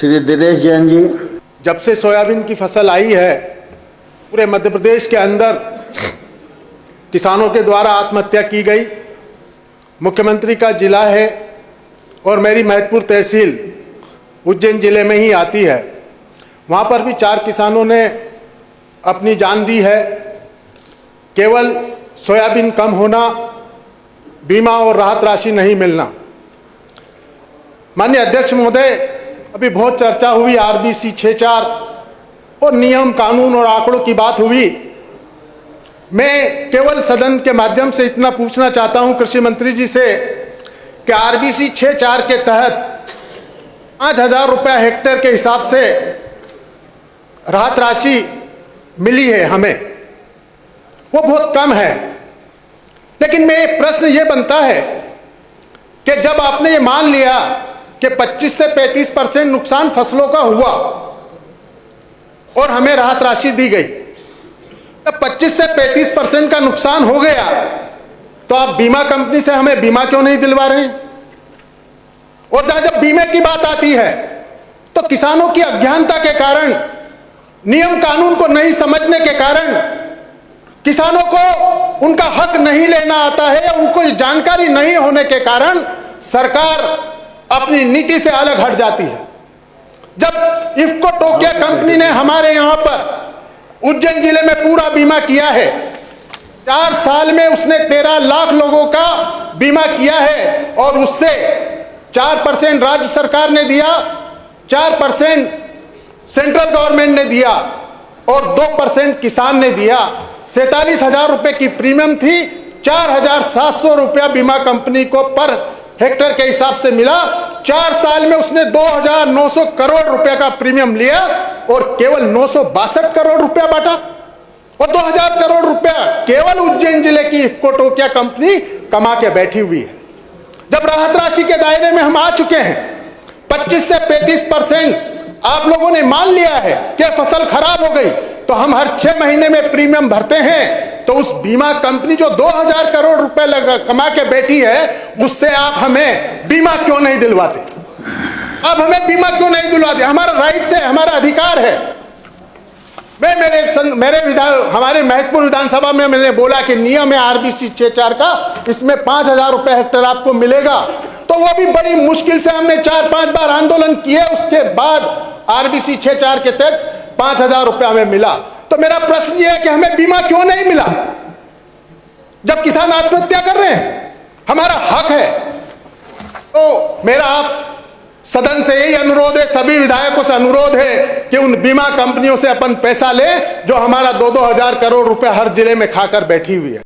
श्री दिनेश जैन जी। जब से सोयाबीन की फसल आई है, पूरे मध्य प्रदेश के अंदर किसानों के द्वारा आत्महत्या की गई। मुख्यमंत्री का जिला है और मेरी महतपुर तहसील उज्जैन जिले में ही आती है। वहाँ पर भी 4 किसानों ने अपनी जान दी है। केवल सोयाबीन कम होना, बीमा और राहत राशि नहीं मिलना। माननीय अध्यक्ष महोदय, अभी बहुत चर्चा हुई आरबीसी 64 और नियम कानून और आंकड़ों की बात हुई। मैं केवल सदन के माध्यम से इतना पूछना चाहता हूं कृषि मंत्री जी से कि आरबीसी 64 के तहत 5,000 रुपया हेक्टेयर के हिसाब से राहत राशि मिली है हमें, वो बहुत कम है। लेकिन मैं प्रश्न ये बनता है कि जब आपने ये मान लिया कि 25 से 35% नुकसान फसलों का हुआ और हमें राहत राशि दी गई, तब 25 से 35% का नुकसान हो गया तो आप बीमा कंपनी से हमें बीमा क्यों नहीं दिलवा रहे हैं? और जब बीमे की बात आती है तो किसानों की अज्ञानता के कारण, नियम कानून को नहीं समझने के कारण, किसानों को उनका हक नहीं लेना आता है, उनको जानकारी नहीं होने के कारण सरकार अपनी नीति से अलग हट जाती है। जब इफ्को टोकिया कंपनी ने हमारे यहां पर उज्जैन जिले में पूरा बीमा किया है, 4 साल में उसने 13 लाख लोगों का बीमा किया है और उससे 4% राज्य सरकार ने दिया, 4% सेंट्रल गवर्नमेंट ने दिया और 2% किसान ने दिया। 47,000 रुपए की प्रीमियम थी, 4,700 रुपया बीमा कंपनी को पर हेक्टेयर के हिसाब से मिला। 4 साल में उसने 2,900 करोड़ रुपया का प्रीमियम लिया और केवल 962 करोड़ रुपया बांटा और 2,000 करोड़ रुपया केवल उज्जैन जिले की इफ्को टोकिया कंपनी कमा के बैठी हुई है। जब राहत राशि के दायरे में हम आ चुके हैं, 25 से 35% आप लोगों ने मान लिया है कि फसल खराब हो गई, तो हम हर 6 महीने में प्रीमियम भरते हैं। तो उस बीमा कंपनी जो 2,000 करोड़ रुपए कमा के बैठी है, उससे आप हमें बीमा क्यों नहीं दिलवाते? आप हमें बीमा क्यों नहीं दिलवाते? हमारा राइट है, हमारा अधिकार है। हमारे महतपुर विधानसभा में मैंने बोला कि नियम है आरबीसी 64 का, इसमें 5,000 रुपए हेक्टेयर आपको मिलेगा। तो वो भी बड़ी मुश्किल से हमने 4-5 बार आंदोलन किए, उसके बाद आरबीसी 64 के तहत 5,000 रुपया हमें मिला। तो मेरा प्रश्न ये है कि हमें बीमा क्यों नहीं मिला जब किसान आत्महत्या कर रहे हैं? हमारा हक है। तो मेरा आप सदन से यही अनुरोध है, सभी विधायकों से अनुरोध है कि उन बीमा कंपनियों से अपन पैसा ले जो हमारा 2-2 हजार करोड़ रुपया हर जिले में खाकर बैठी हुई है।